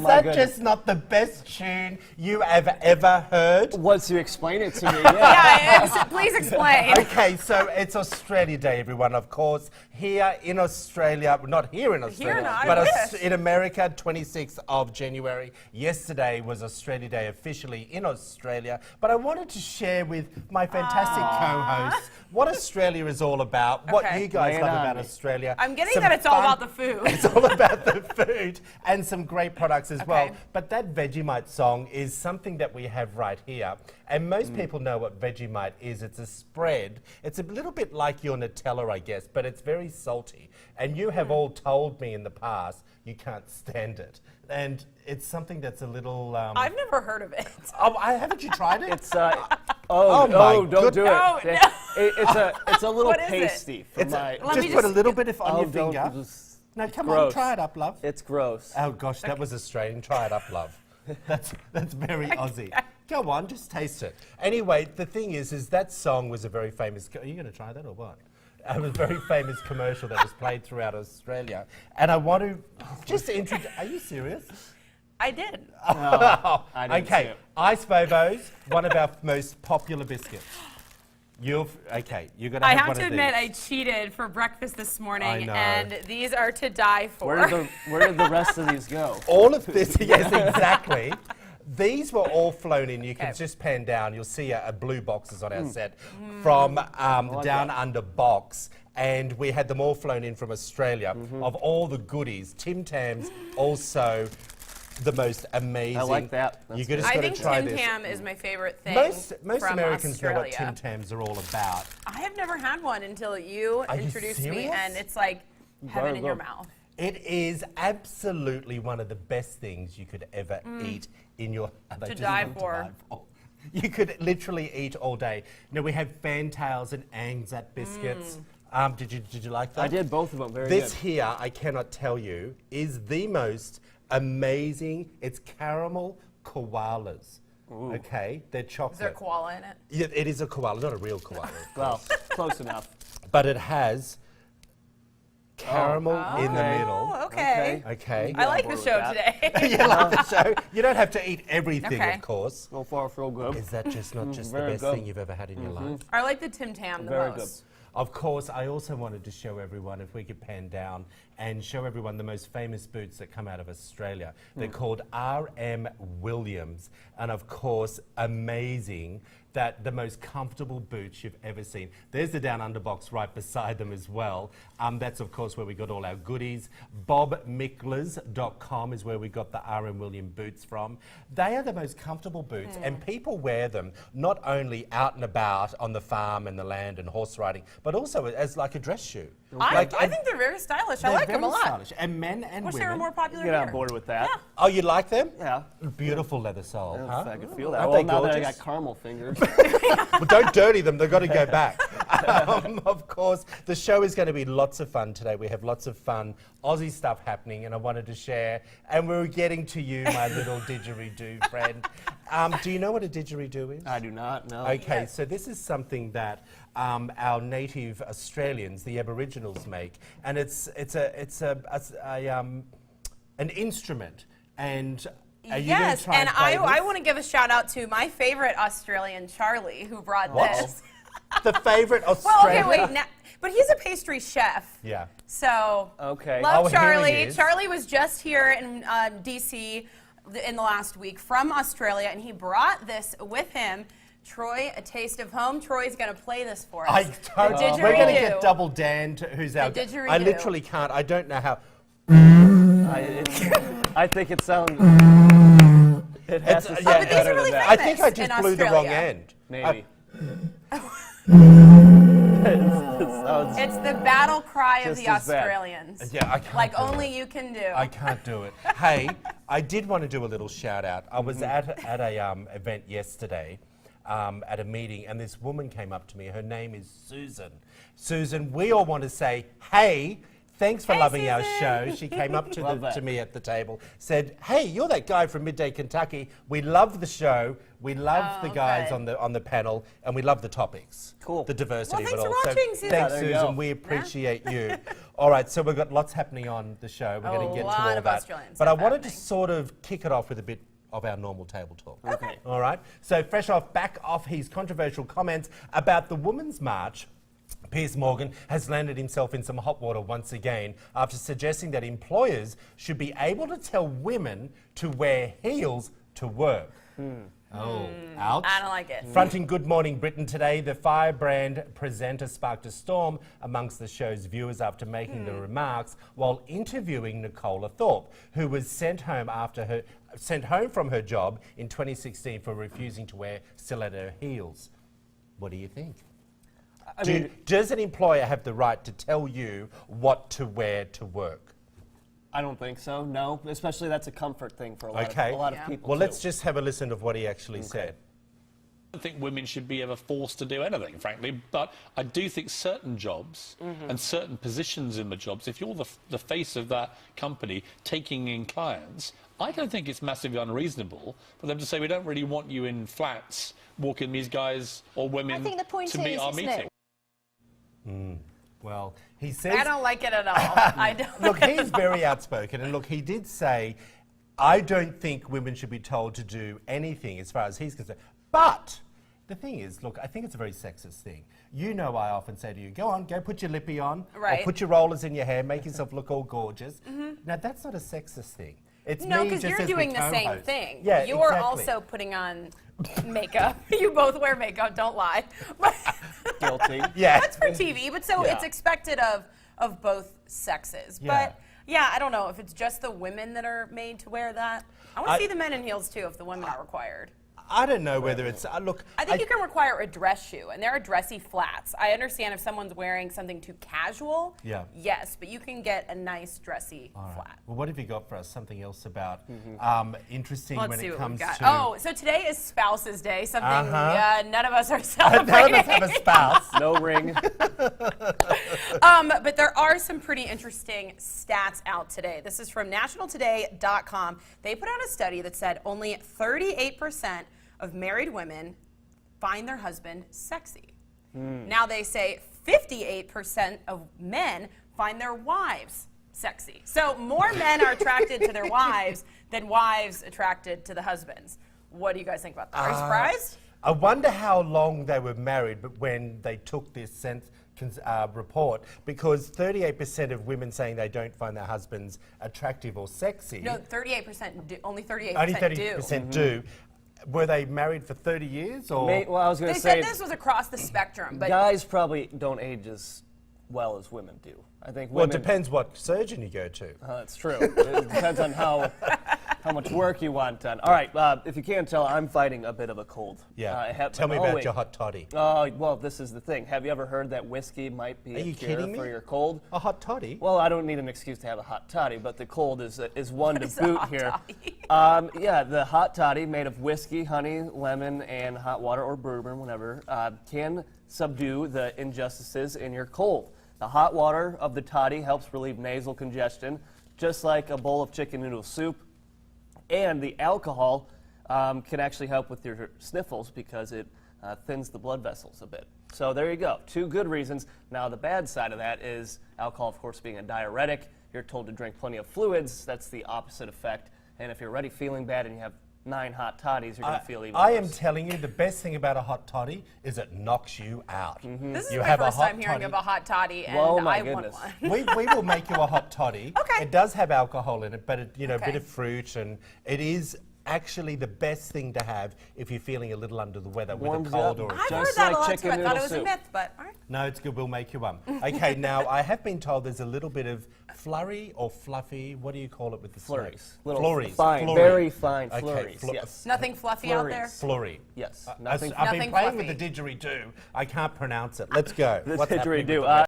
Is that just not the best tune you have ever heard? Once you explain it to me, yeah. Please explain. Okay, so it's Australia Day, everyone, of course. Here in Australia, not here in Australia, but in America, 26th of January. Yesterday was Australia Day officially in Australia. But I wanted to share with my fantastic co-hosts what Australia is all about, what you guys love about Australia. I'm getting that it's all about the food. It's all about the food and some great products as well. But that Vegemite song is something that we have right here. And most people know what Vegemite is. It's a spread. It's a little bit like your Nutella, I guess, but it's very salty. And you have all told me in the past you can't stand it. And it's something that's a little... I've never heard of it. Oh, haven't you tried it? It's don't do it. Oh, no. It's a little What is it? Just put a little bit on your finger. No, come on, try it up, love. It's gross. Oh gosh, that was Australian. Try it up, love. That's very Aussie. Go on, just taste it. Anyway, the thing is that song was a very famous... Are you going to try that or what? It was a very famous commercial that was played throughout Australia. And I want to just introduce... Are you serious? I did. No, I didn't see it. Ice Bobos, one of our most popular biscuits. You're going to have one of these. I have to admit, I cheated for breakfast this morning, and these are to die for. Where did the rest of these go? All of this, yes, exactly. These were all flown in. You can just pan down. You'll see a blue boxes on our set from Down Under Box. And we had them all flown in from Australia of all the goodies. Tim Tams also the most amazing. I like that. You just got to try this. Tim Tam is my favorite thing. Most from Americans Australia. know what Tim Tams are all about. I have never had one until you introduced me, and it's like heaven in your mouth. It is absolutely one of the best things you could ever eat in your... To die for. You could literally eat all day. Now we have fantails and Anzac biscuits. Did you like that? I did both of them. Very good. This here, I cannot tell you, is the most amazing. It's caramel koalas. Ooh. Okay, they're chocolate. Is there a koala in it? Yeah, it is a koala, not a real koala. Well, close enough. But it has caramel in the middle. Okay. Okay. I like the show today. You like the show? You don't have to eat everything, of course. So far, feel good. Is that just not just the best thing you've ever had in your life? I like the Tim Tam the most. Good. Of course, I also wanted to show everyone, if we could pan down, and show everyone the most famous boots that come out of Australia. They're called R.M. Williams, and of course, amazing that the most comfortable boots you've ever seen. There's the Down Under box right beside them as well. That's of course where we got all our goodies. BobMicklers.com is where we got the R.M. Williams boots from. They are the most comfortable boots, and people wear them not only out and about on the farm and the land and horse riding, but also as like a dress shoe. I think they're very stylish. I like them a lot. Stylish. And men and Wish women. they were more popular Get here. on board with that. Yeah. Oh, you like them? Yeah. Beautiful leather sole. Huh? I can feel that. Aren't Well, they now that I gorgeous? got caramel fingers. Well, don't dirty them. They've got to go back. Of course, the show is going to be lots of fun today. We have lots of fun Aussie stuff happening, and I wanted to share. And we're getting to you, my little didgeridoo friend. Do you know what a didgeridoo is? I do not know. Okay, so this is something that our native Australians, the Aboriginals, make, and it's an instrument. And are you gonna try and play I this? want to give a shout out to my favorite Australian, Charlie, who brought this. The favorite Well, Australian. okay, wait, but he's a pastry chef. Yeah. So, Okay. love Oh, here he Charlie. is. Charlie was just here in D.C. In the last week from Australia, and he brought this with him. Troy, A Taste of Home. Troy's going to play this for us. We're going to get Double Dan, who's our... didgeridoo. I literally can't. I don't know how... I think it sounds... It has to sound but these better are really than that. I think I famous in just blew the wrong Australia. end. Maybe. It's the battle cry of Just the as bad. Australians. Yeah, I can't Like do only it. you can do. I can't do it. Hey, I did want to do a little shout out. I was at a event yesterday, at a meeting, and this woman came up to me. Her name is Susan. Susan, we all want to say, hey, Thanks for Hey, loving our Susan. show. She came up Love that. to me at the table, said, "Hey, you're that guy from Midday, Kentucky. We love the show. We love the guys good. on the panel, and we love the topics. Cool. The diversity Well, of it thanks all. for watching, Susan. Thanks, There you Susan. go. We appreciate you. All right, so we've got lots happening on the show. We're going to get to lot all of that. Australian But I stuff wanted to happening. sort of kick it off with a bit of our normal table talk. Okay. All right. So back off his controversial comments about the Women's March, Piers Morgan has landed himself in some hot water once again after suggesting that employers should be able to tell women to wear heels to work. Oh, ouch. I don't like it. Fronting Good Morning Britain today, the firebrand presenter sparked a storm amongst the show's viewers after making the remarks while interviewing Nicola Thorpe, who was sent home from her job in 2016 for refusing to wear stiletto heels. What do you think? Does an employer have the right to tell you what to wear to work? I don't think so, no. Especially that's a comfort thing for a lot Okay. of people, Well, too. let's just have a listen of what he actually said. I don't think women should be ever forced to do anything, frankly, but I do think certain jobs and certain positions in the jobs, if you're the face of that company taking in clients, I don't think it's massively unreasonable for them to say, we don't really want you in flats walking these guys or women I think the point to meet is, our isn't meeting. it? Well, he says... I don't like it at all. I don't. Look, he's very outspoken, and look, he did say, I don't think women should be told to do anything as far as he's concerned. But the thing is, look, I think it's a very sexist thing. You know, I often say to you, go on, go put your lippy on, Right. or put your rollers in your hair, make yourself look all gorgeous. Now, that's not a sexist thing. It's No, me because just you're as doing the same co-host. thing. Yeah, You're exactly. also putting on makeup. You both wear makeup, don't lie. Guilty. Yeah. That's for TV, but so Yeah. it's expected of both sexes. Yeah. But yeah, I don't know if it's just the women that are made to wear that. I want to see the men in heels too if the women are required. I don't know whether it's... look, I think you can require a dress shoe, and there are dressy flats. I understand if someone's wearing something too casual, Yeah. yes, but you can get a nice dressy All right. flat. Well, what have you got for us? Something else about interesting Let's when see it what comes we've got. to... Oh, so today is Spouses Day, something none of us are None celebrating. of us have a spouse. No ring. But there are some pretty interesting stats out today. This is from nationaltoday.com. They put out a study that said only 38% of married women find their husband sexy. Now they say 58% of men find their wives sexy. So more men are attracted to their wives than wives attracted to the husbands. What do you guys think about that? Are you surprised? I wonder how long they were married but when they took this report, because 38% of women saying they don't find their husbands attractive or sexy. No, 38% do. Only 38% only do. 30% do. Were they married for 30 years? Or Well, I was going They to said say, this was across the spectrum, but guys probably don't age as well as women do. I think well, it women... depends what surgeon you go to. That's true. It depends on how much work you want done. All right, if you can't tell, I'm fighting a bit of a cold. Yeah. Tell me about your hot toddy. Well, this is the thing. Have you ever heard that whiskey might be Are a you cure kidding for me? your cold? A hot toddy? Well, I don't need an excuse to have a hot toddy, but the cold is one to is a boot hot here. toddy? Yeah, the hot toddy made of whiskey, honey, lemon, and hot water or bourbon, whatever, can subdue the injustices in your cold. The hot water of the toddy helps relieve nasal congestion, just like a bowl of chicken noodle soup. And the alcohol can actually help with your sniffles because it thins the blood vessels a bit. So there you go. Two good reasons. Now, the bad side of that is alcohol, of course, being a diuretic. You're told to drink plenty of fluids. That's the opposite effect. And if you're already feeling bad and you have 9 hot toddies, you're going to feel even worse. I am telling you, the best thing about a hot toddy is it knocks you out. This is You my have a first hot time hearing toddy. of a hot toddy, and Oh, my I want goodness. one. we will make you a hot toddy. Okay. It does have alcohol in it, but it, a Okay. bit of fruit, and it is actually the best thing to have if you're feeling a little under the weather with Warms a cold you up. or a I've Just heard that like a lot too. chicken I thought it noodle was a soup. myth, but all right. No, it's good. We'll make you one. Okay, now I have been told there's a little bit of flurry or fluffy. What do you call it with the Flurries. snake? Little Flurries. fine, Flurry. very fine Okay, flurries, yes. Nothing fluffy out there? Flurries. Flurry. Yes, I've nothing been Nothing playing with fluffy. the didgeridoo. I can't pronounce it. Let's go. The What's happening with didgeridoo. the